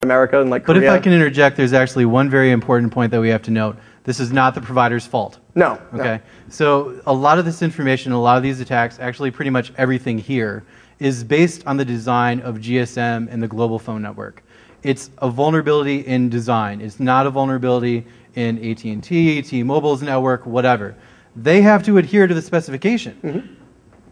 America and like But Korea. if I can interject, there's actually one very important point that we have to note. This is not the provider's fault. No. Okay. So a lot of this information, a lot of these attacks, actually pretty much everything here is based on the design of GSM and the global phone network. It's a vulnerability in design. It's not a vulnerability in AT&T, T-Mobile's network, whatever. They have to adhere to the specification. Mm-hmm.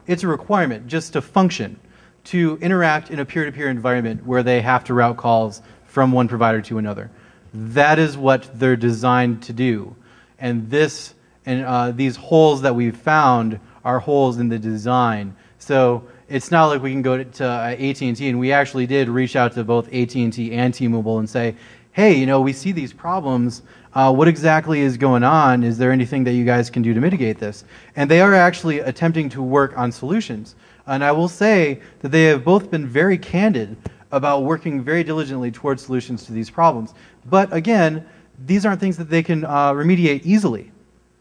It's a requirement just to function, to interact in a peer-to-peer environment where they have to route calls from one provider to another. That is what they're designed to do. And this and these holes that we've found are holes in the design. So it's not like we can go to AT&T, and we actually did reach out to both AT&T and T-Mobile and say, hey, you know, we see these problems. What exactly is going on? Is there anything that you guys can do to mitigate this? And they are actually attempting to work on solutions. And I will say that they have both been very candid about working very diligently towards solutions to these problems. But again, these aren't things that they can remediate easily,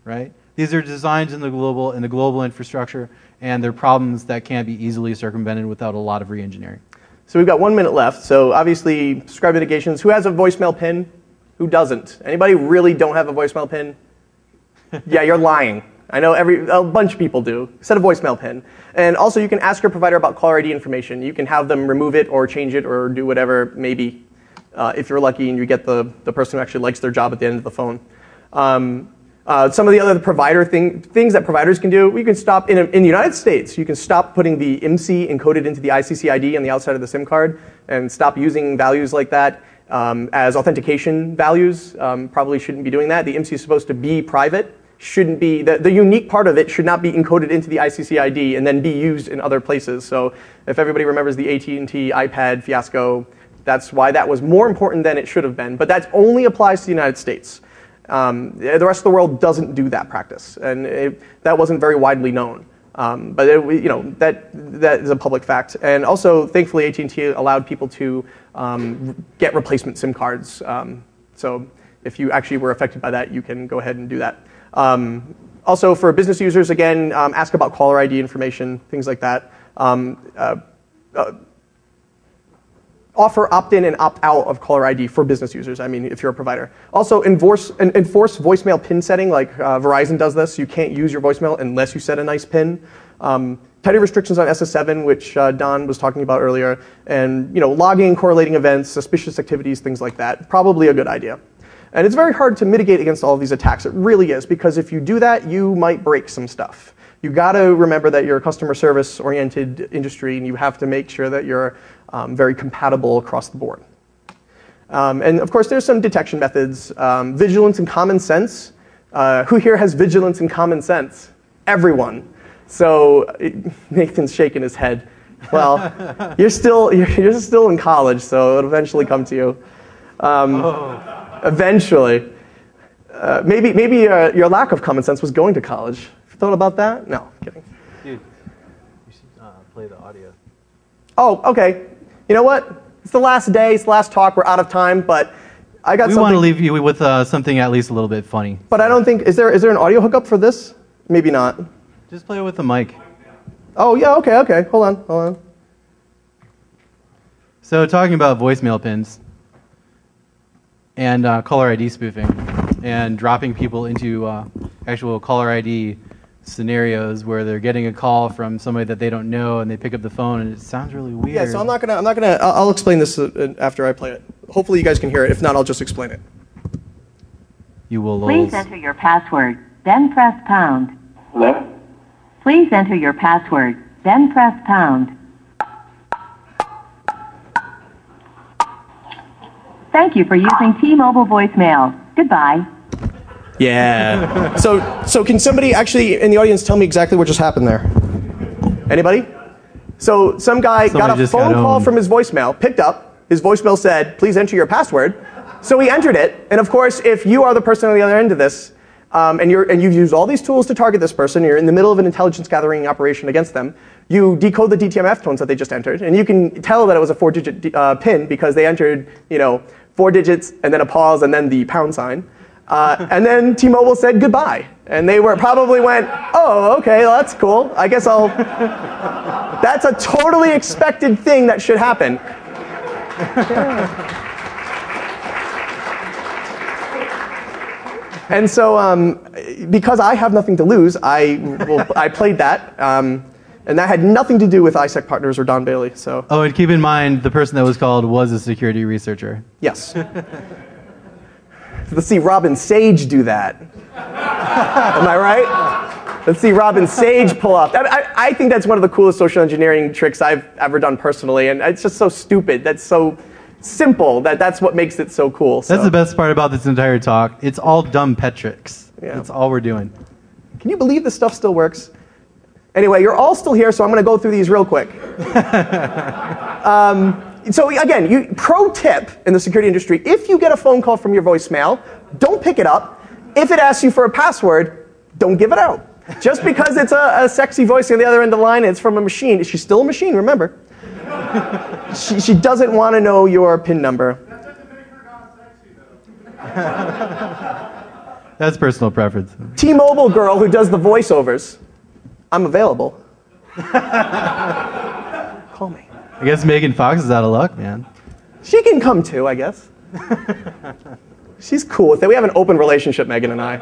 right? These are designs in the global infrastructure, and they're problems that can't be easily circumvented without a lot of re-engineering. So we've got 1 minute left. So obviously, subscribe mitigations. Who has a voicemail pin? Who doesn't? Anybody really don't have a voicemail pin? Yeah, you're lying. I know a bunch of people do. Set a voicemail pin. And also, you can ask your provider about caller ID information. You can have them remove it or change it or do whatever, maybe, if you're lucky and you get the person who actually likes their job at the end of the phone. Some of the other provider things that providers can do, we can stop, in the United States, you can stop putting the IMSI encoded into the ICC ID on the outside of the SIM card and stop using values like that as authentication values. Probably shouldn't be doing that. The IMSI is supposed to be private. Shouldn't be, the unique part of it should not be encoded into the ICC ID and then be used in other places. So if everybody remembers the AT&T iPad fiasco, that's why that was more important than it should have been. But that only applies to the United States. The rest of the world doesn't do that practice, and that wasn't very widely known. But that is a public fact. And also, thankfully, AT&T allowed people to get replacement SIM cards. So if you actually were affected by that, you can go ahead and do that. Also, for business users, again, ask about caller ID information, things like that. Offer opt-in and opt-out of caller ID for business users, I mean, if you're a provider. Also, enforce voicemail PIN setting, like Verizon does this. You can't use your voicemail unless you set a nice PIN. Tighter restrictions on SS7, which Don was talking about earlier, and logging, correlating events, suspicious activities, things like that. Probably a good idea. And it's very hard to mitigate against all of these attacks. It really is, because if you do that, you might break some stuff. You got to remember that you're a customer service-oriented industry, and you have to make sure that you're very compatible across the board. And of course, there's some detection methods. Vigilance and common sense. Who here has vigilance and common sense? Everyone. So Nathan's shaking his head. Well, you're still in college, so it'll eventually come to you. Eventually. Maybe your lack of common sense was going to college. Thought about that? No, kidding. Dude, you should play the audio. Oh, okay. You know what? It's the last day. It's the last talk. We're out of time, but I got something. We want to leave you with something at least a little bit funny. But I don't think, is there an audio hookup for this? Maybe not. Just play it with the mic. Oh, yeah, okay. Hold on. So talking about voicemail pins and caller ID spoofing and dropping people into actual caller ID scenarios where they're getting a call from somebody that they don't know and they pick up the phone and it sounds really weird. Yeah, so I'll explain this after I play it. Hopefully you guys can hear it. If not, I'll just explain it. You will Please enter your password, then press pound. Hello? Please enter your password, then press pound. Thank you for using T-Mobile voicemail. Goodbye. Yeah. So can somebody actually in the audience tell me exactly what just happened there? Anybody? So some guy got a phone call from his voicemail, picked up, his voicemail said, please enter your password. So he entered it, and of course, if you are the person on the other end of this, and you've used all these tools to target this person, you're in the middle of an intelligence gathering operation against them, you decode the DTMF tones that they just entered, and you can tell that it was a 4-digit PIN because they entered, 4 digits and then a pause and then the pound sign. And then T-Mobile said goodbye. And they probably went, oh, okay, well, that's cool. I guess that's a totally expected thing that should happen. Yeah. And so because I have nothing to lose, I played that. And that had nothing to do with ISEC Partners or Don Bailey. So. Oh, and keep in mind, the person that was called was a security researcher. Yes. Let's see Robin Sage do that. Am I right? Let's see Robin Sage pull off. I think that's one of the coolest social engineering tricks I've ever done personally, and it's just so stupid. That's so simple that's what makes it so cool. So. That's the best part about this entire talk. It's all dumb pet tricks. Yeah. That's all we're doing. Can you believe this stuff still works? Anyway, you're all still here, so I'm going to go through these real quick. So again, pro tip in the security industry, if you get a phone call from your voicemail, don't pick it up. If it asks you for a password, don't give it out. Just because it's a sexy voice on the other end of the line, it's from a machine. She's still a machine, remember. She doesn't want to know your PIN number. That doesn't make her not sexy, though. That's personal preference. T-Mobile girl who does the voiceovers. I'm available. Call me. I guess Megan Fox is out of luck, man. She can come too, I guess. She's cool with it. We have an open relationship, Megan and I.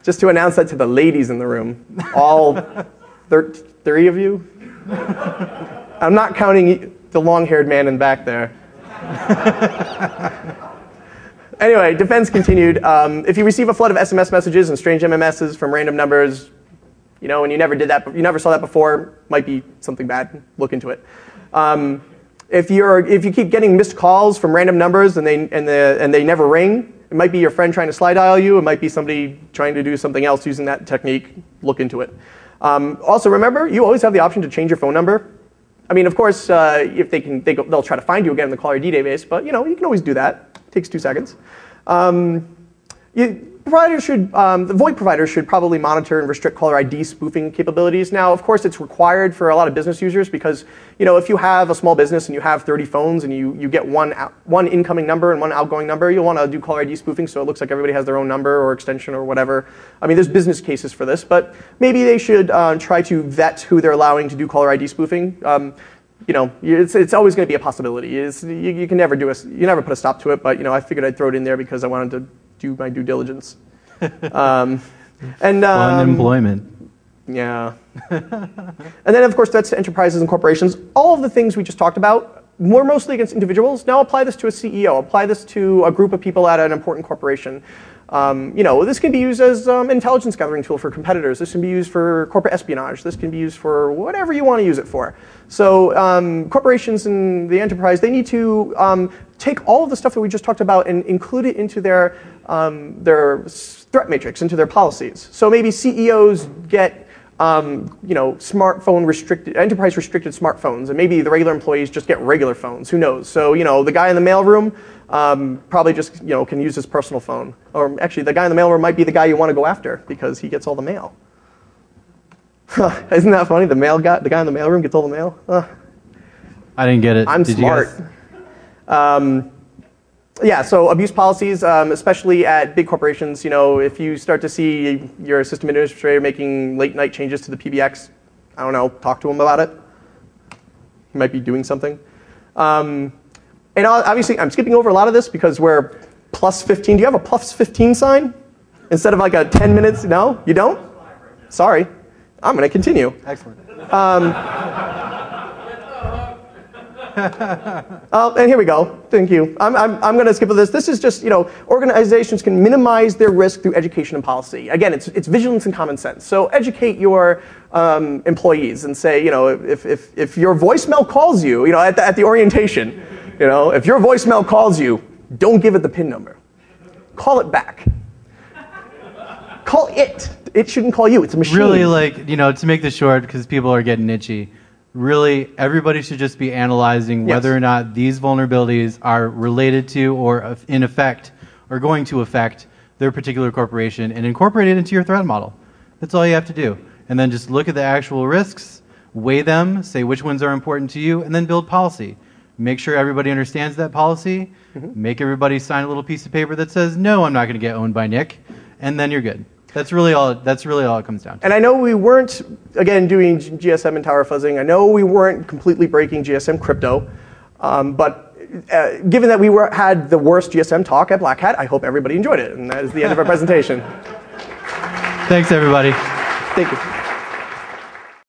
Just to announce that to the ladies in the room. All 3 of you. I'm not counting the long-haired man in the back there. Anyway, defense continued. If you receive a flood of SMS messages and strange MMSs from random numbers, and you never did that, you never saw that before, might be something bad. Look into it. If you keep getting missed calls from random numbers and they never ring, it might be your friend trying to slide dial you. It might be somebody trying to do something else using that technique. Look into it. Also, remember, you always have the option to change your phone number. I mean, of course, if they'll try to find you again in the caller ID database, but you can always do that. Takes 2 seconds. The VoIP providers should probably monitor and restrict caller ID spoofing capabilities. Now, of course, it's required for a lot of business users because, if you have a small business and you have 30 phones and you get one incoming number and one outgoing number, you'll want to do caller ID spoofing so it looks like everybody has their own number or extension or whatever. I mean, there's business cases for this, but maybe they should try to vet who they're allowing to do caller ID spoofing. It's always going to be a possibility. You can never you never put a stop to it, but I figured I'd throw it in there because I wanted to do my due diligence. Unemployment. Yeah. And then, of course, threats to enterprises and corporations. All of the things we just talked about were mostly against individuals. Now apply this to a CEO. Apply this to a group of people at an important corporation. This can be used as an intelligence gathering tool for competitors. This can be used for corporate espionage. This can be used for whatever you want to use it for. So corporations and the enterprise, they need to take all of the stuff that we just talked about and include it into their threat matrix, into their policies. So maybe CEOs get smartphone restricted, enterprise restricted smartphones, and maybe the regular employees just get regular phones. Who knows? So the guy in the mailroom probably just can use his personal phone, or actually the guy in the mailroom might be the guy you want to go after because he gets all the mail. Isn't that funny? The guy in the mailroom gets all the mail. I didn't get it. I'm smart. Yeah, so abuse policies, especially at big corporations, if you start to see your system administrator making late night changes to the PBX, I don't know, talk to him about it. He might be doing something. And obviously, I'm skipping over a lot of this because we're plus 15. Do you have a plus 15 sign? Instead of like a 10 minutes? No? You don't? Sorry. I'm going to continue. Excellent. And here we go. Thank you. I'm going to skip this. This is just, organizations can minimize their risk through education and policy. Again, it's vigilance and common sense. So educate your employees and say, if your voicemail calls you, at the orientation, if your voicemail calls you, don't give it the PIN number. Call it back. Call it. It shouldn't call you. It's a machine. Really, to make this short, because people are getting itchy. Really, everybody should just be analyzing whether or not these vulnerabilities are related to or in effect are going to affect their particular corporation and incorporate it into your threat model. That's all you have to do. And then just look at the actual risks, weigh them, say which ones are important to you, and then build policy. Make sure everybody understands that policy. Make everybody sign a little piece of paper that says, no, I'm not going to get owned by Nick, and then you're good. That's really all it comes down to. And I know we weren't, again, doing GSM and tower fuzzing. I know we weren't completely breaking GSM crypto. But given that we had the worst GSM talk at Blackhat, I hope everybody enjoyed it. And that is the end of our presentation. Thanks, everybody. Thank you.